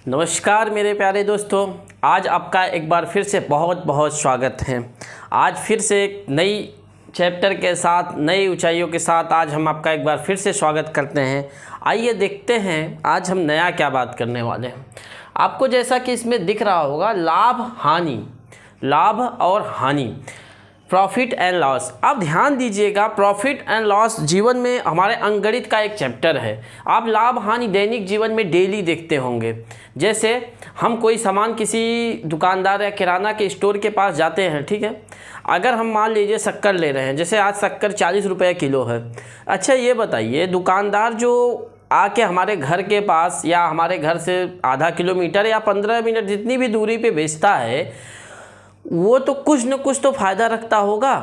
नमस्कार मेरे प्यारे दोस्तों, आज आपका एक बार फिर से बहुत बहुत स्वागत है। आज फिर से एक नई चैप्टर के साथ, नई ऊंचाइयों के साथ आज हम आपका एक बार फिर से स्वागत करते हैं। आइए देखते हैं आज हम नया क्या बात करने वाले हैं। आपको जैसा कि इसमें दिख रहा होगा, लाभ और हानि, प्रॉफिट एंड लॉस। अब ध्यान दीजिएगा, प्रॉफिट एंड लॉस जीवन में हमारे अंकगणित का एक चैप्टर है। आप लाभ हानि दैनिक जीवन में डेली देखते होंगे। जैसे हम कोई सामान किसी दुकानदार या किराना के स्टोर के पास जाते हैं, ठीक है। अगर हम मान लीजिए शक्कर ले रहे हैं, जैसे आज शक्कर 40 रुपये किलो है। अच्छा ये बताइए, दुकानदार जो आके हमारे घर के पास या हमारे घर से आधा किलोमीटर या 15 मिनट जितनी भी दूरी पे बेचता है, वो तो कुछ न कुछ तो फ़ायदा रखता होगा,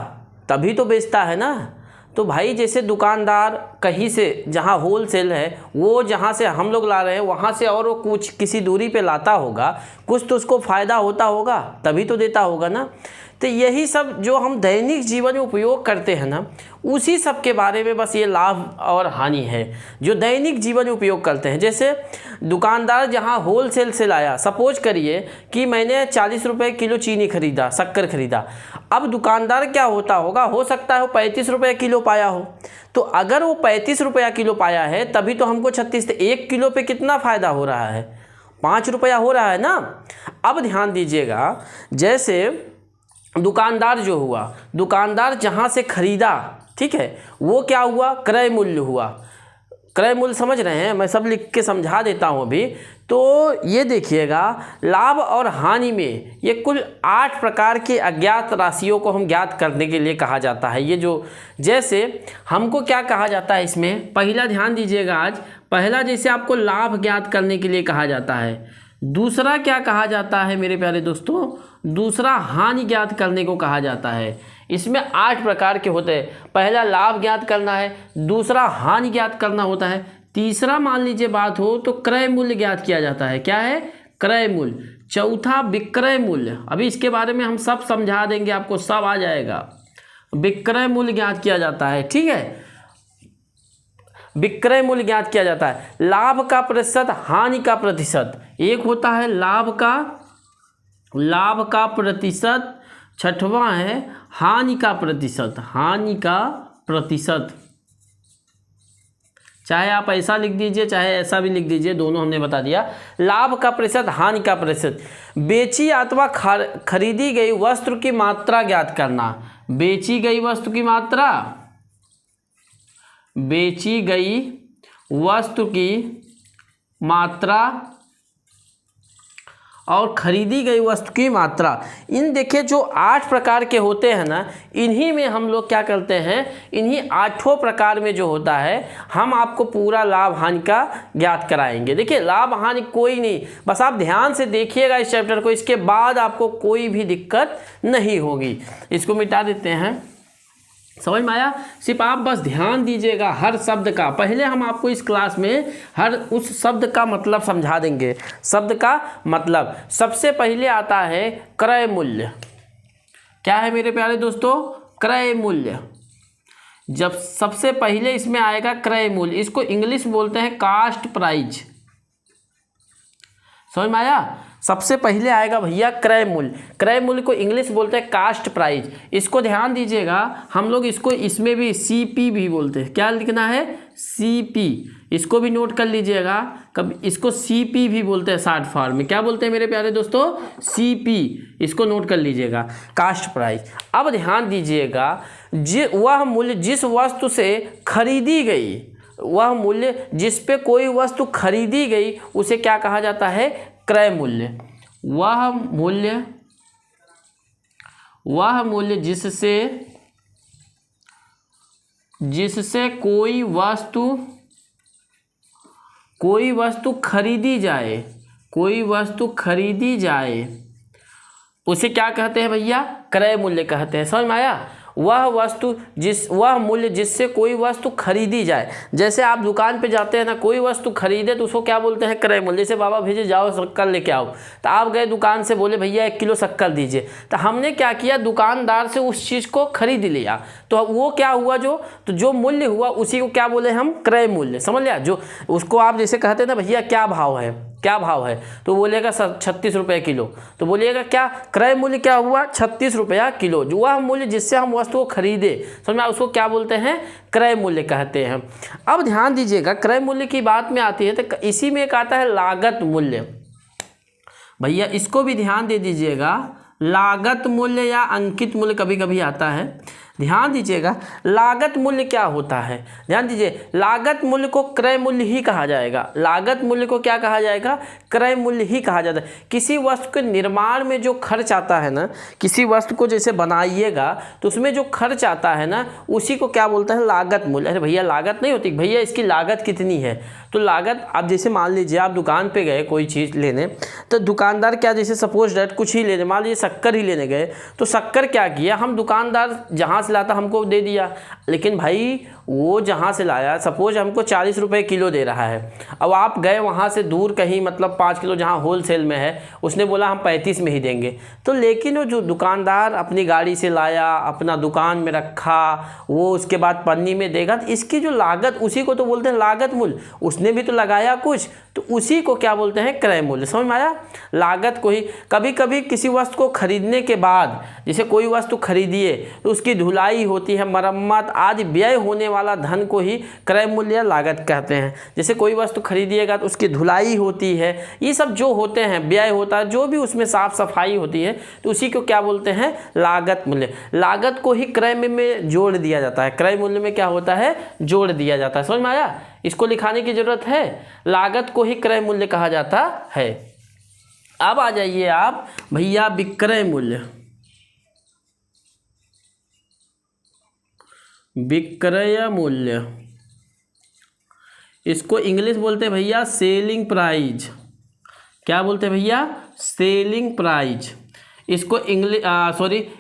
तभी तो बेचता है ना। तो भाई जैसे दुकानदार कहीं से, जहाँ होल सेल है, वो जहाँ से हम लोग ला रहे हैं वहाँ से और वो कुछ किसी दूरी पे लाता होगा, कुछ तो उसको फ़ायदा होता होगा, तभी तो देता होगा ना। तो यही सब जो हम दैनिक जीवन में उपयोग करते हैं ना, उसी सब के बारे में बस ये लाभ और हानि है जो दैनिक जीवन में उपयोग करते हैं। जैसे दुकानदार जहाँ होल सेल से लाया, सपोज करिए कि मैंने 40 रुपये किलो चीनी खरीदा, शक्कर खरीदा। अब दुकानदार क्या होता होगा, हो सकता है वो 35 रुपये किलो पाया हो। तो अगर वो 35 रुपया किलो पाया है, तभी तो हमको 36, 1 किलो पे कितना फ़ायदा हो रहा है, 5 रुपया हो रहा है ना। अब ध्यान दीजिएगा, जैसे दुकानदार जो हुआ, दुकानदार जहाँ से खरीदा, ठीक है, वो क्या हुआ, क्रय मूल्य हुआ। क्रय मूल्य समझ रहे हैं, मैं सब लिख के समझा देता हूँ अभी। तो ये देखिएगा, लाभ और हानि में ये कुल 8 प्रकार के अज्ञात राशियों को हम ज्ञात करने के लिए कहा जाता है। ये जो जैसे हमको क्या कहा जाता है इसमें, पहला ध्यान दीजिएगा, आज पहला जैसे आपको लाभ ज्ञात करने के लिए कहा जाता है। दूसरा क्या कहा जाता है मेरे प्यारे दोस्तों, दूसरा हानि ज्ञात करने को कहा जाता है। इसमें 8 प्रकार के होते हैं। पहला लाभ ज्ञात करना है, दूसरा हानि ज्ञात करना होता है, तीसरा मान लीजिए बात हो तो क्रय मूल्य ज्ञात किया जाता है। क्या है, क्रय मूल्य। चौथा विक्रय मूल्य, अभी इसके बारे में हम सब समझा देंगे, आपको सब आ जाएगा। विक्रय मूल्य ज्ञात किया जाता है, ठीक है, विक्रय मूल्य ज्ञात किया जाता है। लाभ का प्रतिशत, हानि का प्रतिशत, एक होता है लाभ का प्रतिशत, छठवां है हानि का प्रतिशत, चाहे आप ऐसा लिख दीजिए चाहे ऐसा भी लिख दीजिए, दोनों हमने बता दिया। लाभ का प्रतिशत, हानि का प्रतिशत। बेची अथवा खरीदी गई वस्तु की मात्रा ज्ञात करना, बेची गई वस्तु की मात्रा और खरीदी गई वस्तु की मात्रा। इन देखिए जो 8 प्रकार के होते हैं ना, इन्हीं में हम लोग क्या करते हैं, इन्हीं 8 प्रकार में जो होता है, हम आपको पूरा लाभ हानि का ज्ञात कराएंगे। देखिए लाभ हानि कोई नहीं, बस आप ध्यान से देखिएगा इस चैप्टर को, इसके बाद आपको कोई भी दिक्कत नहीं होगी। इसको मिटा देते हैं, समझ में आया। सिर्फ आप बस ध्यान दीजिएगा हर शब्द का। पहले हम आपको इस क्लास में हर उस शब्द का मतलब समझा देंगे। शब्द का मतलब सबसे पहले आता है क्रय मूल्य। क्या है मेरे प्यारे दोस्तों, क्रय मूल्य। जब सबसे पहले इसमें आएगा क्रय मूल्य, इसको इंग्लिश बोलते हैं कास्ट प्राइस। समझ में आया। सबसे पहले आएगा भैया क्रय मूल्य। क्रय मूल्य को इंग्लिश बोलते हैं कास्ट प्राइस। इसको ध्यान दीजिएगा, हम लोग इसको इसमें भी सीपी भी बोलते हैं। क्या लिखना है, सीपी। इसको भी नोट कर लीजिएगा, कब इसको सीपी भी बोलते हैं शॉर्ट फॉर्म में। क्या बोलते हैं मेरे प्यारे दोस्तों, सीपी। इसको नोट कर लीजिएगा, कास्ट प्राइस। अब ध्यान दीजिएगा, वह मूल्य जिस वस्तु से खरीदी गई, वह मूल्य जिस पे कोई वस्तु खरीदी गई, उसे क्या कहा जाता है, क्रय मूल्य। वह मूल्य जिससे कोई वस्तु खरीदी जाए, उसे क्या कहते हैं भैया, क्रय मूल्य कहते हैं। समझ में आया। वह वस्तु वह मूल्य जिससे कोई वस्तु खरीदी जाए। जैसे आप दुकान पे जाते हैं ना, कोई वस्तु खरीदे तो उसको क्या बोलते हैं? क्रय मूल्य। जैसे बाबा भेजे जाओ शक्कर लेके आओ, तो आप गए दुकान से, बोले भैया 1 किलो शक्कर दीजिए, तो हमने क्या किया, दुकानदार से उस चीज़ को खरीद लिया, तो वो क्या हुआ, जो मूल्य हुआ उसी को क्या बोले हम? क्रय मूल्य। समझ लिया? जो उसको आप जैसे कहते हैं ना, भैया क्या भाव है, क्या भाव है, तो बोलेगा 36 रुपये किलो, तो बोलिएगा क्या? क्रय मूल्य क्या हुआ? 36 रुपया किलो। जो वह मूल्य जिससे हम वस्तु को खरीदे, समझ में, उसको क्या बोलते हैं? क्रय मूल्य कहते हैं। अब ध्यान दीजिएगा, क्रय मूल्य की बात में आती है तो इसी में एक आता है लागत मूल्य। भैया इसको भी ध्यान दे दीजिएगा, लागत मूल्य या अंकित मूल्य कभी कभी आता है। ध्यान दीजिएगा, लागत मूल्य क्या होता है? ध्यान दीजिए, लागत मूल्य को क्रय मूल्य ही कहा जाएगा। लागत मूल्य को क्या कहा जाएगा? क्रय मूल्य ही कहा जाता है। किसी वस्तु के निर्माण में जो खर्च आता है ना, किसी वस्तु को जैसे बनाइएगा तो उसमें जो खर्च आता है ना, उसी को क्या बोलता है? लागत मूल्य। अरे भैया लागत नहीं होती, भैया इसकी लागत कितनी है? तो लागत, आप जैसे मान लीजिए आप दुकान पे गए कोई चीज़ लेने, तो दुकानदार क्या, जैसे सपोज डेट कुछ ही लेने, मान लीजिए शक्कर ही लेने गए, तो शक्कर क्या किया, हम दुकानदार जहाँ से लाता हमको दे दिया, लेकिन भाई वो जहाँ से लाया सपोज हमको 40 रुपये किलो दे रहा है। अब आप गए वहाँ से दूर कहीं, मतलब 5 किलो जहाँ होल सेल में है, उसने बोला हम 35 में ही देंगे, तो लेकिन वो जो दुकानदार अपनी गाड़ी से लाया, अपना दुकान में रखा, वो उसके बाद पन्नी में देगा, तो इसकी जो लागत, उसी को तो बोलते हैं लागत मूल्य। उसने भी तो लगाया कुछ, तो उसी को क्या बोलते हैं? क्रय मूल्य। समझ में आया? लागत को ही कभी कभी किसी वस्तु को खरीदने के बाद, जैसे कोई वस्तु खरीदिए तो उसकी धुलाई होती है, मरम्मत आदि व्यय होने वाला धन को ही क्रय मूल्य या लागत कहते हैं। जैसे कोई वस्तु खरीदिएगा तो उसकी धुलाई होती है, ये सब जो होते हैं, व्यय होता है, जो भी उसमें साफ सफाई होती है, तो उसी को क्या बोलते हैं? लागत मूल्य। लागत को ही क्रय में जोड़ दिया जाता है। क्रय मूल्य में क्या होता है? जोड़ दिया जाता है। समझ में आया? इसको लिखाने की जरूरत है। लागत को ही क्रय मूल्य कहा जाता है। अब आ जाइए आप भैया विक्रय मूल्य। विक्रय मूल्य, इसको इंग्लिश बोलते हैं भैया सेलिंग प्राइज। क्या बोलते हैं भैया? Selling price. इसको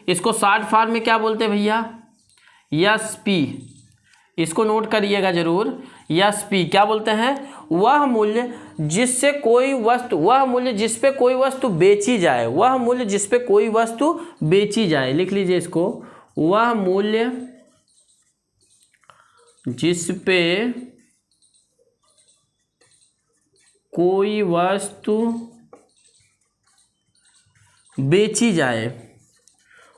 इसको शॉर्ट फॉर्म में क्या बोलते हैं भैया? एसपी। इसको नोट करिएगा जरूर, एसपी। क्या बोलते हैं? वह मूल्य जिससे कोई वस्तु, वह मूल्य जिस पे कोई वस्तु बेची जाए, वह मूल्य जिस पे कोई वस्तु बेची जाए। लिख लीजिए इसको, वह मूल्य जिस पे कोई वस्तु बेची जाए,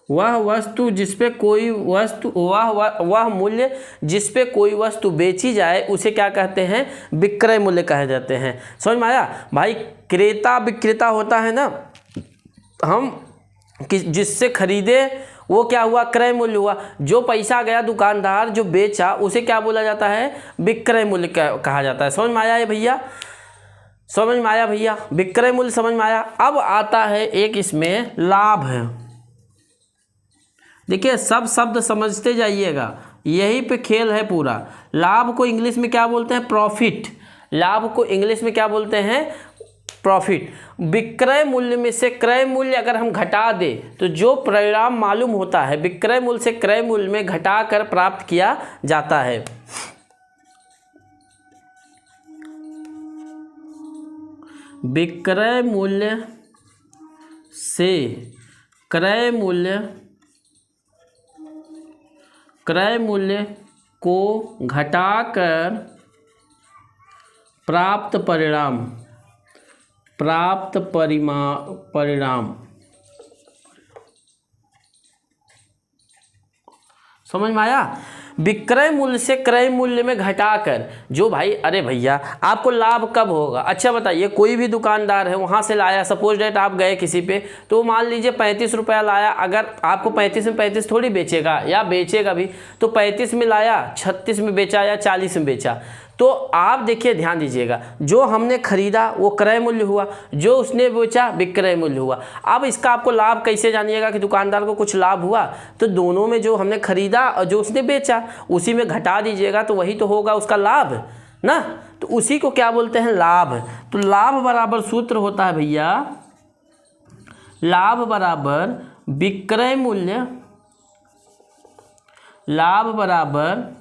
वह वस्तु जिस पे कोई वस्तु, वह मूल्य जिस पे कोई वस्तु बेची जाए, उसे क्या कहते हैं? विक्रय मूल्य कहे जाते हैं। समझ में आया भाई? क्रेता विक्रेता होता है ना, हम जिससे खरीदे वो क्या हुआ? क्रय मूल्य हुआ। जो पैसा गया दुकानदार जो बेचा, उसे क्या बोला जाता है? विक्रय मूल्य कहा जाता है। समझ में आया भैया? समझ में आया भैया? विक्रय मूल्य समझ में आया। अब आता है एक इसमें लाभ है। देखिए सब शब्द समझते जाइएगा, यही पे खेल है पूरा। लाभ को इंग्लिश में क्या बोलते हैं? प्रॉफिट। लाभ को इंग्लिश में क्या बोलते हैं? प्रॉफिट। विक्रय मूल्य में से क्रय मूल्य अगर हम घटा दें तो जो परिणाम मालूम होता है, विक्रय मूल्य से क्रय मूल्य में घटाकर प्राप्त किया जाता है। विक्रय मूल्य से क्रय मूल्य को घटाकर प्राप्त परिणाम। समझ में आया? विक्रय मूल्य से क्रय मूल्य में घटाकर जो भाई, अरे भैया आपको लाभ कब होगा? अच्छा बताइए, कोई भी दुकानदार है, वहाँ से लाया, सपोज डेट आप गए किसी पे, तो मान लीजिए 35 रुपया लाया, अगर आपको 35 में 35 थोड़ी बेचेगा, या बेचेगा भी, तो 35 में लाया, 36 में बेचा या 40 में बेचा, तो आप देखिए ध्यान दीजिएगा, जो हमने खरीदा वो क्रय मूल्य हुआ, जो उसने बेचा विक्रय मूल्य हुआ। अब इसका आपको लाभ कैसे जानिएगा कि दुकानदार को कुछ लाभ हुआ? तो दोनों में जो हमने खरीदा और जो उसने बेचा, उसी में घटा दीजिएगा, तो वही तो होगा उसका लाभ ना। तो उसी को क्या बोलते हैं? लाभ। तो लाभ बराबर सूत्र होता है भैया, लाभ बराबर विक्रय मूल्य लाभ बराबर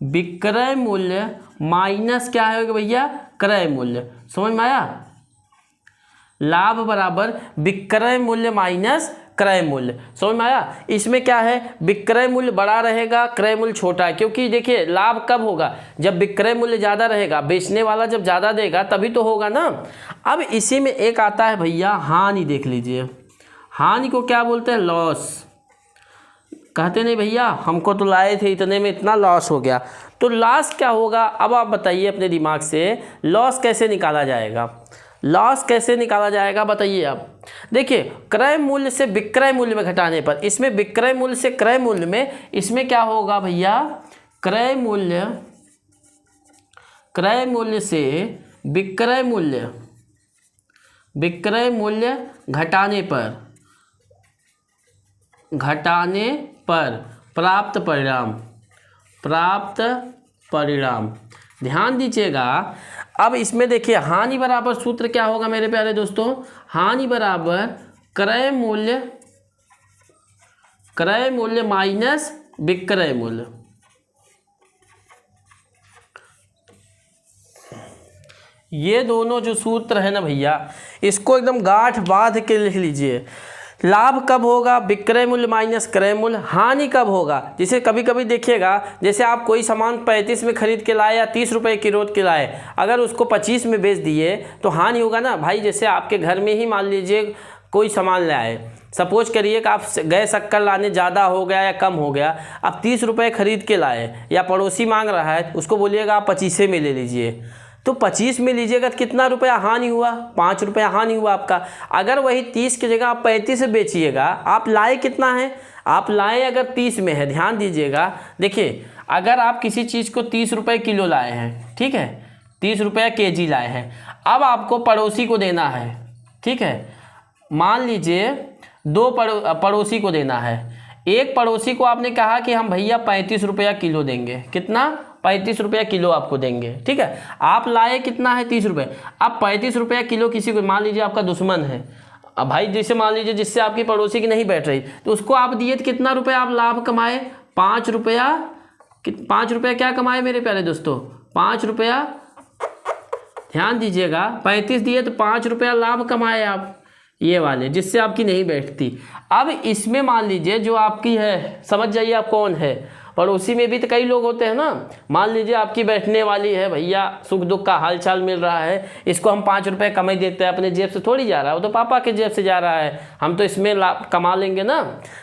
विक्रय मूल्य माइनस क्या है भैया, क्रय मूल्य। समझ में आया? लाभ बराबर विक्रय मूल्य माइनस क्रय मूल्य। समझ में आया? इसमें क्या है, विक्रय मूल्य बड़ा रहेगा, क्रय मूल्य छोटा है। क्योंकि देखिए लाभ कब होगा, जब विक्रय मूल्य ज़्यादा रहेगा, बेचने वाला जब ज़्यादा देगा तभी तो होगा ना। अब इसी में एक आता है भैया हानि। देख लीजिए, हानि को क्या बोलते हैं, लॉस। कहते नहीं भैया हमको तो लाए थे इतने में इतना लॉस हो गया, तो लॉस क्या होगा। अब आप बताइए अपने दिमाग से, लॉस कैसे निकाला जाएगा, लॉस कैसे निकाला जाएगा बताइए आप। देखिए क्रय मूल्य से विक्रय मूल्य में घटाने पर, इसमें विक्रय मूल्य से क्रय मूल्य में, इसमें क्या होगा भैया, क्रय मूल्य से विक्रय मूल्य घटाने पर प्राप्त परिणाम। ध्यान दीजिएगा। अब इसमें देखिए हानि बराबर सूत्र क्या होगा मेरे प्यारे दोस्तों, हानि बराबर क्रय मूल्य माइनस विक्रय मूल्य। ये दोनों जो सूत्र है ना भैया, इसको एकदम गांठ बांध के लिख लीजिए। लाभ कब होगा, विक्रय मूल्य माइनस क्रय मूल्य। हानि कब होगा, जैसे कभी कभी देखिएगा, जैसे आप कोई सामान 35 में खरीद के लाए या 30 रुपये की रोज के लाए, अगर उसको 25 में बेच दिए तो हानि होगा ना भाई। जैसे आपके घर में ही मान लीजिए कोई सामान लाए, सपोज करिए कि आप गए शक्कर लाने, ज़्यादा हो गया या कम हो गया, आप 30 रुपये खरीद के लाए, या पड़ोसी मांग रहा है, उसको बोलिएगा आप 25 में ले लीजिए, तो 25 में लीजिएगा तो कितना रुपया हानि हुआ, 5 रुपया हानि हुआ आपका। अगर वही 30 की जगह आप 35 में बेचिएगा, आप लाए कितना है, आप लाए अगर 30 में है, ध्यान दीजिएगा। देखिए अगर आप किसी चीज़ को 30 रुपये किलो लाए हैं, ठीक है, 30 रुपया केजी लाए हैं, अब आपको पड़ोसी को देना है, ठीक है, मान लीजिए 2 पड़ोसी को देना है। एक पड़ोसी को आपने कहा कि हम भैया 35 रुपया किलो देंगे, कितना, 35 रुपया किलो आपको देंगे, ठीक है। आप लाए कितना है, 30 रुपये। अब 35 रुपया किलो किसी को, मान लीजिए आपका दुश्मन है, अब भाई जैसे मान लीजिए जिससे आपकी पड़ोसी की नहीं बैठ रही, तो उसको आप दिए तो कितना रुपया आप लाभ कमाए, 5 रुपया। 5 रुपया क्या कमाए मेरे प्यारे दोस्तों, 5 रुपया। ध्यान दीजिएगा, 35 दिए तो 5 रुपया लाभ कमाए आप, ये वाले जिससे आपकी नहीं बैठती। अब इसमें मान लीजिए जो आपकी है, समझ जाइए आप कौन है, पड़ोसी में भी तो कई लोग होते हैं ना। मान लीजिए आपकी बैठने वाली है, भैया सुख दुख का हाल चाल मिल रहा है, इसको हम 5 रुपये कमाई देते हैं, अपने जेब से थोड़ी जा रहा है, वो तो पापा के जेब से जा रहा है, हम तो इसमें लाभ कमा लेंगे ना।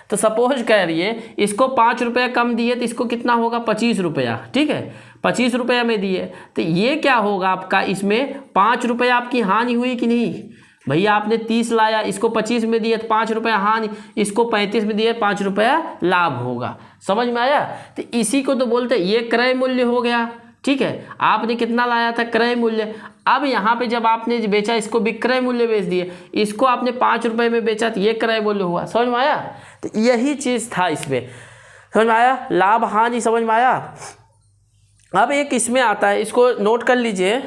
तो सपोज कह रही है इसको 5 रुपये कम दिए तो इसको कितना होगा, 25 रुपया, ठीक है, 25 रुपया में दिए, तो ये क्या होगा आपका, इसमें 5 रुपया आपकी हानि हुई कि नहीं। भैया आपने 30 लाया, इसको 25 में दिए तो 5 रुपया हानि, इसको 35 में दिए 5 रुपया लाभ होगा। समझ में आया? तो इसी को तो बोलते हैं ये क्रय मूल्य हो गया, ठीक है। आपने कितना लाया था, क्रय मूल्य। अब यहाँ पे जब आपने बेचा, इसको विक्रय मूल्य बेच दिए, इसको आपने 5 रुपये में बेचा तो ये क्रय मूल्य हुआ। समझ में आया? तो यही चीज़ था इसमें, समझ में आया, लाभ हानि, समझ में आया। अब एक इसमें आता है, इसको नोट कर लीजिए,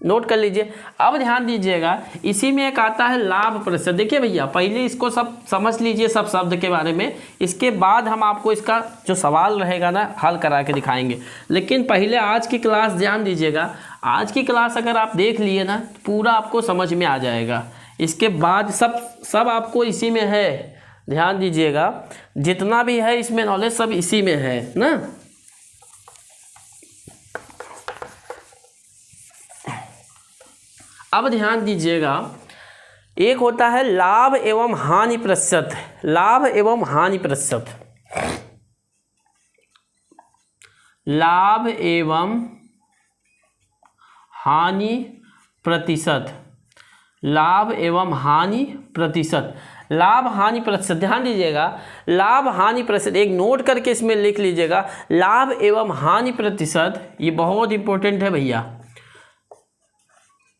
नोट कर लीजिए। अब ध्यान दीजिएगा, इसी में एक आता है लाभ प्रतिशत। देखिए भैया पहले इसको सब समझ लीजिए, सब शब्द के बारे में, इसके बाद हम आपको इसका जो सवाल रहेगा ना हल करा के दिखाएंगे। लेकिन पहले आज की क्लास ध्यान दीजिएगा, आज की क्लास अगर आप देख लिए ना पूरा आपको समझ में आ जाएगा। इसके बाद सब आपको इसी में है, ध्यान दीजिएगा, जितना भी है इसमें नॉलेज सब इसी में है ना। अब ध्यान दीजिएगा, एक होता है लाभ एवं हानि प्रतिशत। लाभ एवं हानि प्रतिशत, लाभ एवं हानि प्रतिशत, लाभ एवं हानि प्रतिशत, लाभ हानि प्रतिशत। ध्यान दीजिएगा, लाभ हानि प्रतिशत एक नोट करके इसमें लिख लीजिएगा, लाभ एवं हानि प्रतिशत, ये बहुत इंपॉर्टेंट है भैया।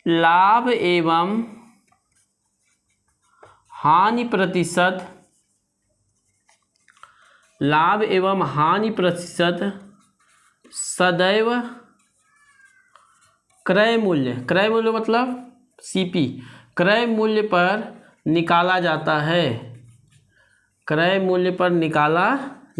लाभ एवं हानि प्रतिशत, लाभ एवं हानि प्रतिशत सदैव क्रय मूल्य, क्रय मूल्य मतलब सीपी, क्रय मूल्य पर निकाला जाता है, क्रय मूल्य पर निकाला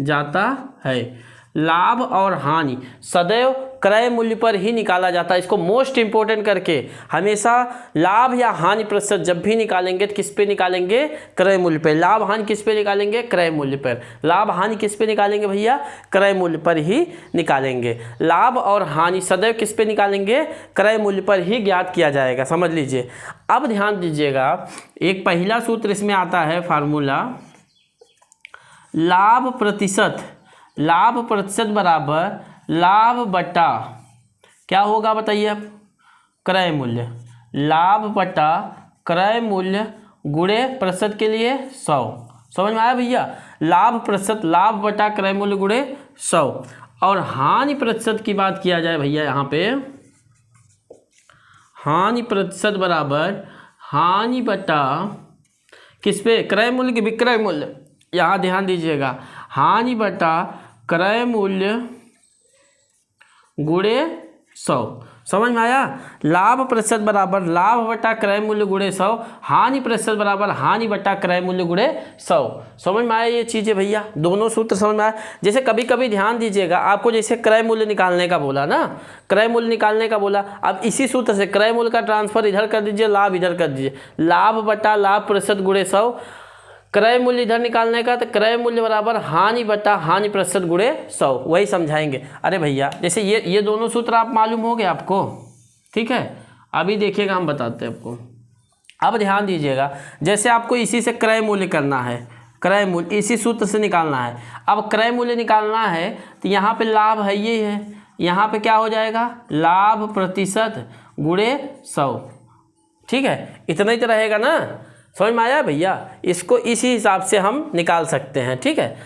जाता है। लाभ और हानि सदैव क्रय मूल्य पर ही निकाला जाता है। इसको मोस्ट इंपॉर्टेंट करके हमेशा लाभ या हानि प्रतिशत जब भी निकालेंगे तो किस पे निकालेंगे? क्रय मूल्य पे। लाभ हानि किस पे निकालेंगे? क्रय मूल्य पर। लाभ हानि किस पे निकालेंगे भैया? क्रय मूल्य पर ही निकालेंगे। लाभ और हानि सदैव किस पे निकालेंगे? क्रय मूल्य पर ही ज्ञात किया जाएगा, समझ लीजिए। अब ध्यान दीजिएगा, एक पहला सूत्र इसमें आता है फार्मूला, लाभ प्रतिशत बराबर लाभ बटा क्या होगा बताइए आप? क्रय मूल्य। लाभ बटा क्रय मूल्य गुणे प्रतिशत के लिए 100। समझ में आया भैया? लाभ प्रतिशत, लाभ बटा क्रय मूल्य गुणे 100। और हानि प्रतिशत की बात किया जाए भैया, यहाँ पे हानि प्रतिशत बराबर हानि बटा किस पे? क्रय मूल्य की विक्रय मूल्य। यहाँ ध्यान दीजिएगा, हानि बटा क्रय मूल्य गुणे 100। समझ में आया? लाभ प्रतिशत बराबर लाभ बटा क्रय मूल्य गुणे 100, हानि प्रतिशत बराबर हानि बटा क्रय मूल्य गुणे 100। समझ में आया ये चीज़ें भैया? दोनों सूत्र समझ में आया? जैसे कभी कभी ध्यान दीजिएगा, आपको जैसे क्रय मूल्य निकालने का बोला ना, क्रय मूल्य निकालने का बोला, अब इसी सूत्र से क्रय मूल्य का ट्रांसफर इधर कर दीजिए, लाभ इधर कर दीजिए। लाभ बटा लाभ प्रतिशत गुणे 100, क्रय मूल्य इधर निकालने का तो क्रय मूल्य बराबर हानि बटा हानि प्रतिशत गुणे 100। वही समझाएंगे। अरे भैया जैसे ये दोनों सूत्र आप मालूम हो गए आपको, ठीक है? अभी देखिएगा, हम बताते हैं आपको। अब ध्यान दीजिएगा, जैसे आपको इसी से क्रय मूल्य करना है, क्रय मूल्य इसी सूत्र से निकालना है। अब क्रय मूल्य निकालना है तो यहाँ पे लाभ है, ये है, यहाँ पे क्या हो जाएगा? लाभ प्रतिशत गुणे 100। ठीक है, इतना ही तो रहेगा ना? समझ में आया भैया? इसको इसी हिसाब से हम निकाल सकते हैं, ठीक है?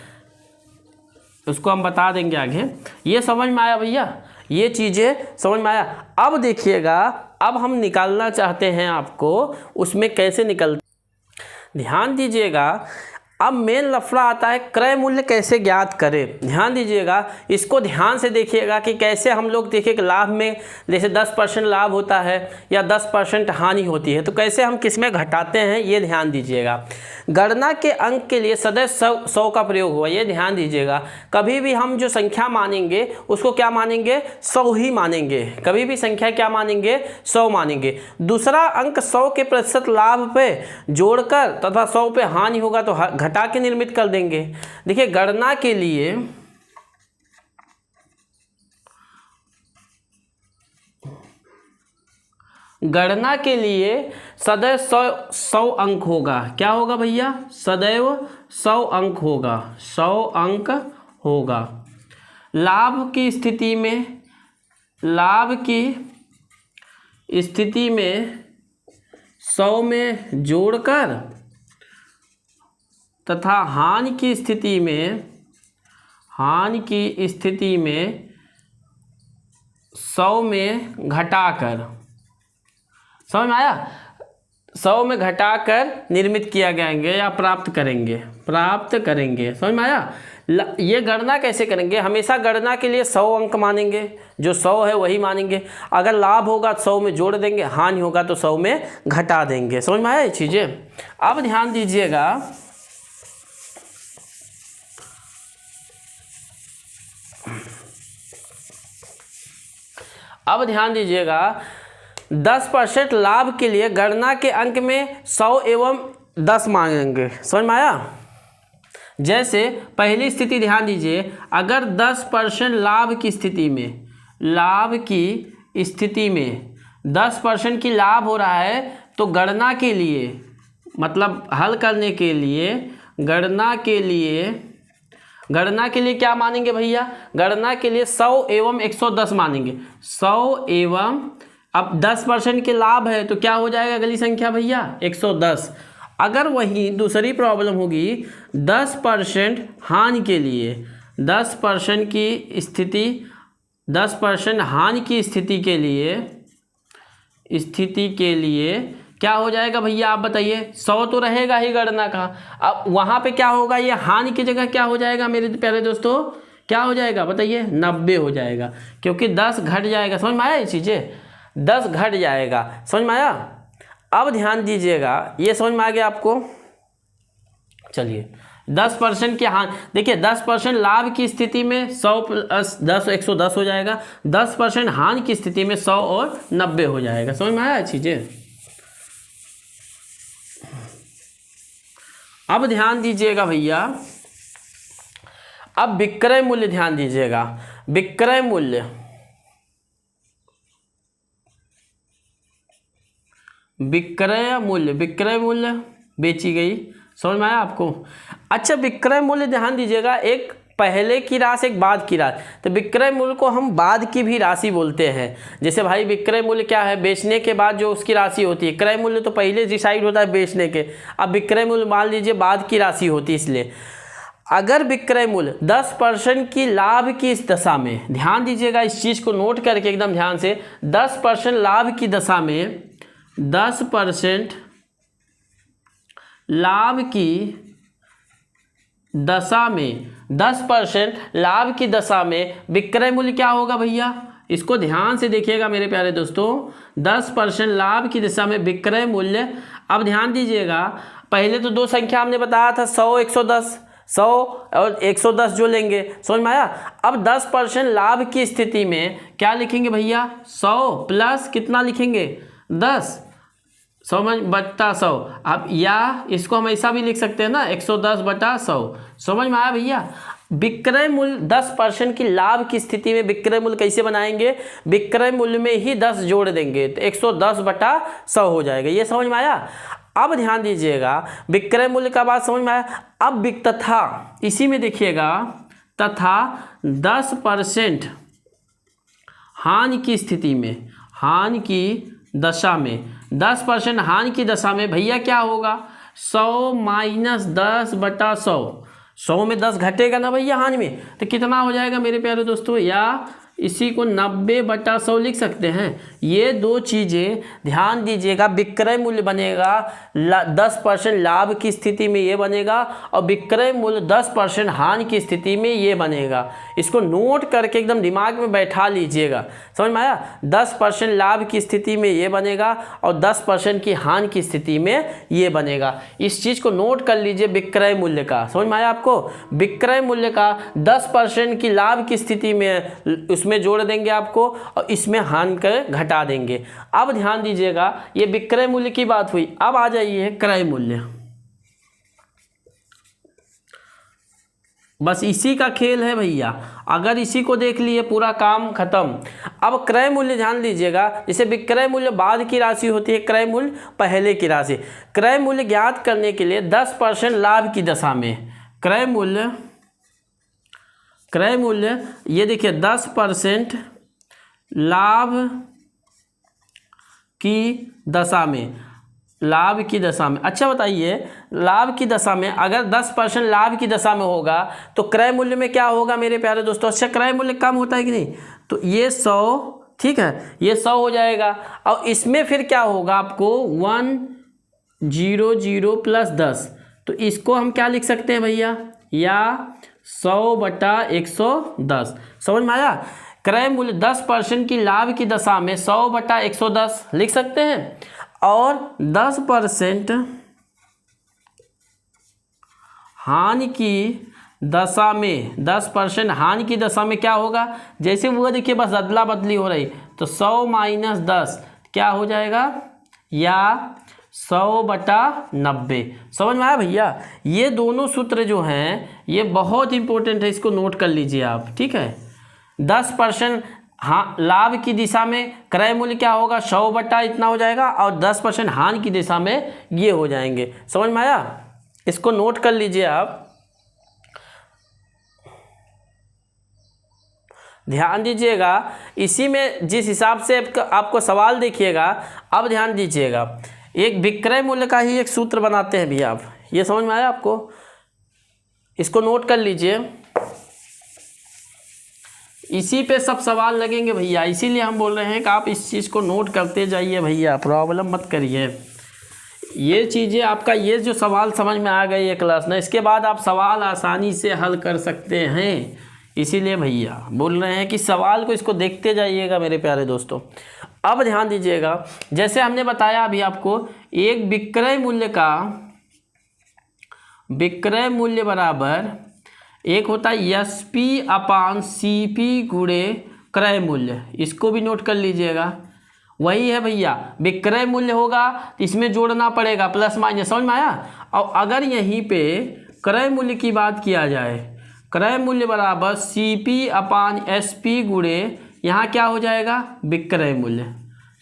उसको हम बता देंगे आगे। ये समझ में आया भैया? ये चीज़ें समझ में आया? अब देखिएगा, अब हम निकालना चाहते हैं आपको, उसमें कैसे निकलते, ध्यान दीजिएगा। अब मेन लफड़ा आता है क्रय मूल्य कैसे ज्ञात करें। ध्यान दीजिएगा, इसको ध्यान से देखिएगा कि कैसे हम लोग देखिए कि लाभ में जैसे 10% लाभ होता है या 10% हानि होती है, तो कैसे हम किस में घटाते हैं, ये ध्यान दीजिएगा। गणना के अंक के लिए सदैव 100 का प्रयोग हुआ, ये ध्यान दीजिएगा। कभी भी हम जो संख्या मानेंगे उसको क्या मानेंगे? 100 ही मानेंगे। कभी भी संख्या क्या मानेंगे? 100 मानेंगे। दूसरा अंक 100 के प्रतिशत लाभ पे जोड़कर तथा 100 पे हानि होगा तो घटा के निर्मित कर देंगे। देखिए गणना के लिए सदैव 100 अंक होगा। क्या होगा भैया? सदैव 100 अंक होगा, 100 अंक होगा। लाभ की स्थिति में 100 में जोड़कर तथा हानि की स्थिति में 100 में घटाकर, समझ में आया? 100 में घटाकर निर्मित किया जाएंगे या प्राप्त करेंगे। समझ में आया? ये गणना कैसे करेंगे? हमेशा गणना के लिए 100 अंक मानेंगे, जो 100 है वही मानेंगे। अगर लाभ होगा तो 100 में जोड़ देंगे, हानि होगा तो 100 में घटा देंगे। समझ में आया ये चीज़ें? अब ध्यान दीजिएगा, अब ध्यान दीजिएगा, 10% लाभ के लिए गणना के अंक में 100 एवं 10 मांगेंगे। समझ में आया? जैसे पहली स्थिति ध्यान दीजिए, अगर 10% लाभ की स्थिति में 10% की लाभ हो रहा है तो गणना के लिए, मतलब हल करने के लिए, गणना के लिए क्या मानेंगे भैया? गणना के लिए 100 एवं 110 मानेंगे। 100 एवं, अब 10% के लाभ है तो क्या हो जाएगा अगली संख्या भैया? 110। अगर वही दूसरी प्रॉब्लम होगी 10% हानि के लिए, 10% की स्थिति, 10% हानि की स्थिति के लिए क्या हो जाएगा भैया आप बताइए? 100 तो रहेगा ही गणना का। अब वहाँ पे क्या होगा? ये हानि की जगह क्या हो जाएगा मेरे प्यारे दोस्तों? क्या हो जाएगा बताइए? 90 हो जाएगा, क्योंकि 10 घट जाएगा। समझ में आया ये चीज़ें? 10 घट जाएगा। समझ में आया? अब ध्यान दीजिएगा, ये समझ में आ गया आपको? चलिए 10% की हानि, देखिए 10% लाभ की स्थिति में 100 प्लस 10 110 हो जाएगा, 10% हानि की स्थिति में 100 और 90 हो जाएगा। समझ में आया चीज़ें। अब ध्यान दीजिएगा भैया, अब विक्रय मूल्य ध्यान दीजिएगा। विक्रय मूल्य, विक्रय मूल्य, विक्रय मूल्य बेची गई। समझ में आया आपको। अच्छा, विक्रय मूल्य ध्यान दीजिएगा, एक पहले की राशि एक बाद की राशि। तो विक्रय मूल्य को हम बाद की भी राशि बोलते हैं। जैसे भाई विक्रय मूल्य क्या है, बेचने के बाद जो उसकी राशि होती है। क्रय मूल्य तो पहले डिसाइड होता है बेचने के, अब विक्रय मूल्य मान लीजिए बाद की राशि होती है। इसलिए अगर विक्रय मूल्य 10% की लाभ की इस दशा में, ध्यान दीजिएगा इस चीज़ को नोट करके एकदम ध्यान से, 10% लाभ की दशा में, 10% लाभ की दशा में, 10% लाभ की दशा में विक्रय मूल्य क्या होगा भैया, इसको ध्यान से देखिएगा मेरे प्यारे दोस्तों। 10% लाभ की दशा में विक्रय मूल्य, अब ध्यान दीजिएगा, पहले तो दो संख्या हमने बताया था 100 110, 100 और 110 जो लेंगे। समझ में आया। अब 10% लाभ की स्थिति में क्या लिखेंगे भैया, 100 प्लस कितना लिखेंगे, 10, 100/100। अब या इसको हम ऐसा भी लिख सकते हैं ना, 110/100। समझ में आया भैया। विक्रय मूल्य 10% की लाभ की स्थिति में विक्रय मूल्य कैसे बनाएंगे, विक्रय मूल्य में ही 10 जोड़ देंगे तो 110/100 हो जाएगा। ये समझ में आया। अब ध्यान दीजिएगा, विक्रय मूल्य का बात समझ में आया। अब तथा इसी में देखिएगा, तथा 10% हानि की स्थिति में, हानि की दशा में, 10% हानि की दशा में भैया क्या होगा, 100 - 10/100। 100 में 10 घटेगा ना भैया हानि में, तो कितना हो जाएगा मेरे प्यारे दोस्तों, या इसी को 90/100 लिख सकते हैं। ये दो चीज़ें ध्यान दीजिएगा। विक्रय मूल्य बनेगा 10% लाभ की स्थिति में ये बनेगा, और विक्रय मूल्य 10% हानि की स्थिति में ये बनेगा। इसको नोट करके एकदम दिमाग में बैठा लीजिएगा। समझ में आया। 10% लाभ की स्थिति में ये बनेगा और 10% की हानि की स्थिति में ये बनेगा। इस चीज़ को नोट कर लीजिए विक्रय मूल्य का। समझ में आया आपको। विक्रय मूल्य का 10% की लाभ की स्थिति में उसमें जोड़ देंगे आपको, और इसमें हानि कर घटा देंगे। अब ध्यान दीजिएगा, ये विक्रय मूल्य की बात हुई। अब आ जाइए क्रय मूल्य। बस इसी का खेल है भैया। अगर इसी को देख लिए पूरा काम खत्म। अब क्रय मूल्य ध्यान दीजिएगा, जैसे विक्रय मूल्य बाद की राशि होती है, क्रय मूल्य पहले की राशि। क्रय मूल्य ज्ञात करने के लिए 10% लाभ की दशा में क्रय मूल्य, क्रय मूल्य ये देखिए 10% लाभ की दशा में, लाभ की दशा में। अच्छा बताइए, लाभ की दशा में अगर 10% लाभ की दशा में होगा तो क्रय मूल्य में क्या होगा मेरे प्यारे दोस्तों। अच्छा, क्रय मूल्य कम होता है कि नहीं, तो ये 100, ठीक है, ये 100 हो जाएगा। और इसमें फिर क्या होगा आपको 100 प्लस 10, तो इसको हम क्या लिख सकते हैं भैया, या 100/110। समझ में आया। क्रय मूल्य 10% की लाभ की दशा में 100/110 लिख सकते हैं, और 10% हानि की दशा में, 10% हानि की दशा में क्या होगा, जैसे वो देखिए बस अदला बदली हो रही, तो 100 - 10 क्या हो जाएगा, या 100/90। समझ में आया भैया। ये दोनों सूत्र जो हैं ये बहुत इंपॉर्टेंट है, इसको नोट कर लीजिए आप, ठीक है। 10% हाँ लाभ की दिशा में क्रय मूल्य क्या होगा, 100 इतना हो जाएगा, और 10% हानि की दिशा में ये हो जाएंगे। समझ में आया। इसको नोट कर लीजिए आप, ध्यान दीजिएगा। इसी में जिस हिसाब से आपको सवाल देखिएगा, अब ध्यान दीजिएगा, एक विक्रय मूल्य का ही एक सूत्र बनाते हैं भैया आप। ये समझ में आया आपको, इसको नोट कर लीजिए। इसी पे सब सवाल लगेंगे भैया, इसीलिए हम बोल रहे हैं कि आप इस चीज़ को नोट करते जाइए भैया, प्रॉब्लम मत करिए। ये चीज़ें आपका ये जो सवाल समझ में आ गई है क्लास में, इसके बाद आप सवाल आसानी से हल कर सकते हैं। इसीलिए भैया बोल रहे हैं कि सवाल को इसको देखते जाइएगा मेरे प्यारे दोस्तों। अब ध्यान दीजिएगा, जैसे हमने बताया अभी आपको, एक विक्रय मूल्य का विक्रय मूल्य बराबर एक होता है SP/CP गुणे क्रय मूल्य, इसको भी नोट कर लीजिएगा। वही है भैया, विक्रय मूल्य होगा तो इसमें जोड़ना पड़ेगा प्लस माइनस, समझ में आया। और अगर यहीं पे क्रय मूल्य की बात किया जाए, क्रय मूल्य बराबर CP/SP गुणे यहाँ क्या हो जाएगा, विक्रय मूल्य,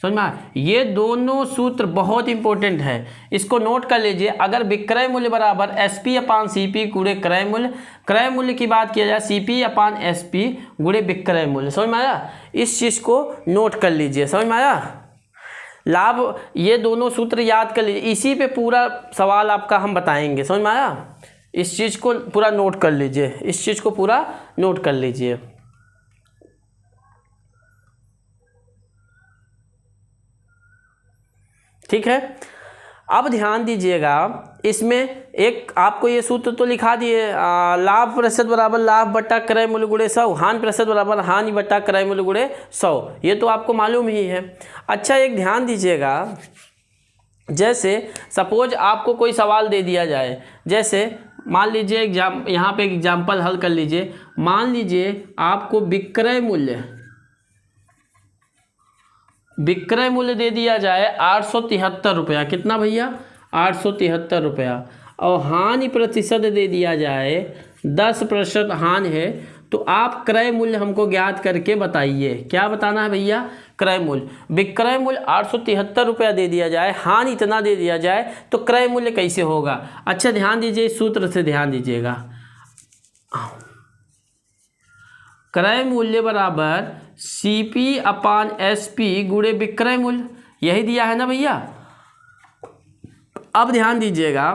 समझ में आया। ये दोनों सूत्र बहुत इंपॉर्टेंट है, इसको नोट कर लीजिए। अगर विक्रय मूल्य बराबर SP/CP गुणे क्रय मूल्य, क्रय मूल्य की बात किया जाए CP/SP गुणे विक्रय मूल्य, समझ में आया। इस चीज़ को नोट कर लीजिए, समझ में आया। लाभ, ये दोनों सूत्र याद कर लीजिए, इसी पे पूरा सवाल आपका हम बताएंगे, समझ में आया। इस चीज़ को पूरा नोट कर लीजिए, इस चीज़ को पूरा नोट कर लीजिए। ठीक है, अब ध्यान दीजिएगा, इसमें एक आपको ये सूत्र तो लिखा दिए, लाभ प्रतिशत बराबर लाभ बट्टा क्रय मूल्य गुणे 100, हानि प्रतिशत बराबर हानि बट्टा क्रय मूल्य गुणे 100, ये तो आपको मालूम ही है। अच्छा, एक ध्यान दीजिएगा, जैसे सपोज आपको कोई सवाल दे दिया जाए, जैसे मान लीजिए यहाँ पे एग्जाम्पल हल कर लीजिए। मान लीजिए आपको विक्रय मूल्य दे दिया जाए 873 रुपया, कितना भैया, 873 रुपया, और हानि प्रतिशत दे दिया जाए 10% हानि है, तो आप क्रय मूल्य हमको ज्ञात करके बताइए। क्या बताना है भैया, क्रय मूल्य। विक्रय मूल्य 873 रुपया दे दिया जाए, हानि इतना दे दिया जाए, तो क्रय मूल्य कैसे होगा। अच्छा ध्यान दीजिए, इस सूत्र से ध्यान दीजिएगा, क्रय मूल्य बराबर CP/SP गुणे विक्रय मूल्य, यही दिया है ना भैया। अब ध्यान दीजिएगा,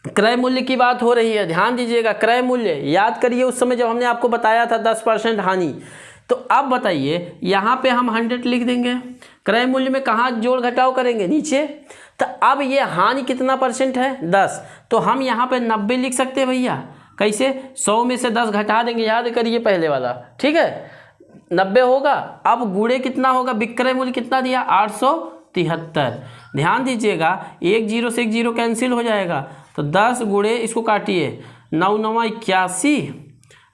क्रय मूल्य की बात हो रही है, ध्यान दीजिएगा। क्रय मूल्य याद करिए, उस समय जब हमने आपको बताया था 10% हानि, तो अब बताइए यहाँ पे हम 100 लिख देंगे, क्रय मूल्य में कहाँ जोड़ घटाव करेंगे, नीचे। तो अब ये हानि कितना % है, 10, तो हम यहाँ पे 90 लिख सकते हैं भैया। कैसे, 100 में से 10 घटा देंगे, याद करिए पहले वाला, ठीक है, 90 होगा। अब गुणे कितना होगा, विक्रय मूल्य कितना दिया, 873। ध्यान दीजिएगा, एक 0 से एक 0 कैंसिल हो जाएगा, तो 10 गुणे, इसको काटिए, 9 9 81,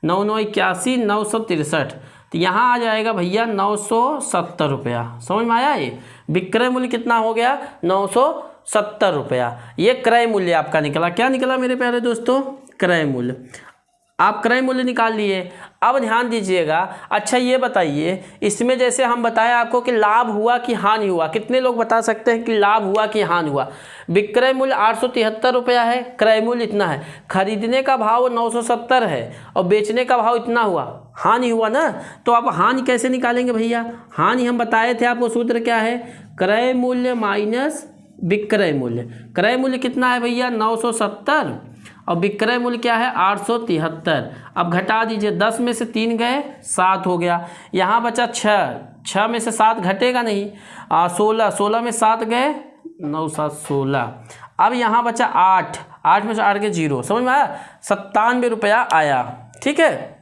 9 9 81, 963, तो यहाँ आ जाएगा भैया 970 रुपया, समझ में आया। ये विक्रय मूल्य कितना हो गया, 970 रुपया। ये क्रय मूल्य आपका निकला। क्या निकला मेरे प्यारे दोस्तों, क्रय मूल्य। आप क्रय मूल्य निकाल लिए। अब ध्यान दीजिएगा, अच्छा ये बताइए, इसमें जैसे हम बताया आपको कि लाभ हुआ कि हानि हुआ, कितने लोग बता सकते हैं कि लाभ हुआ कि हानि हुआ। विक्रय मूल्य 873 रुपया है, क्रय मूल्य इतना है, खरीदने का भाव 970 है और बेचने का भाव इतना हुआ, हानि हुआ ना। तो आप हानि कैसे निकालेंगे भैया, हानि हम बताए थे आपको, सूत्र क्या है, क्रय मूल्य माइनस विक्रय मूल्य। क्रय मूल्य कितना है भैया, 970, और विक्रय मूल्य क्या है, 873। अब घटा दीजिए, 10 में से 3 गए, 7 हो गया। यहाँ बचा 6 में से 7 घटेगा नहीं, 16 में 7 गए, 9 7 16। अब यहाँ बचा 8 में से 8 के 0, समझ में आया, 97 रुपया आया। ठीक है,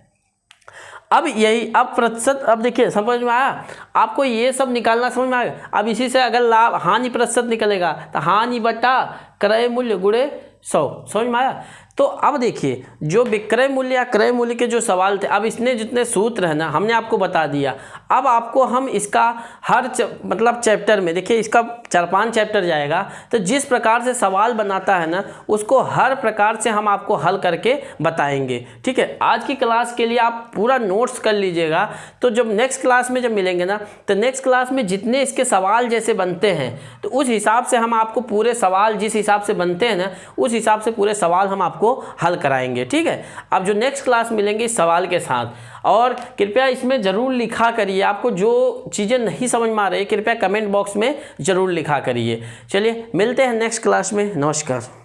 अब यही, अब प्रतिशत, अब देखिए समझ में आया आपको, ये सब निकालना समझ में आएगा। अब इसी से अगर लाभ हानि प्रतिशत निकलेगा, तो हानि बटा क्रय मूल्य गुणे 100, समझ में आया। तो अब देखिए, जो विक्रय मूल्य या क्रय मूल्य के जो सवाल थे, अब इसने जितने सूत्र है ना, हमने आपको बता दिया। अब आपको हम इसका हर मतलब चैप्टर में, देखिए इसका 4-5 चैप्टर जाएगा, तो जिस प्रकार से सवाल बनाता है ना, उसको हर प्रकार से हम आपको हल करके बताएंगे। ठीक है, आज की क्लास के लिए आप पूरा नोट्स कर लीजिएगा, तो जब नेक्स्ट क्लास में जब मिलेंगे ना, तो नेक्स्ट क्लास में जितने इसके सवाल जैसे बनते हैं, तो उस हिसाब से हम आपको पूरे सवाल जिस हिसाब से बनते हैं ना, उस हिसाब से पूरे सवाल हम आपको हल कराएंगे। ठीक है, अब जो नेक्स्ट क्लास मिलेंगे इस सवाल के साथ, और कृपया इसमें ज़रूर लिखा करिए, आपको जो चीज़ें नहीं समझ में आ रही है कृपया कमेंट बॉक्स में ज़रूर लिखा करिए। चलिए मिलते हैं नेक्स्ट क्लास में, नमस्कार।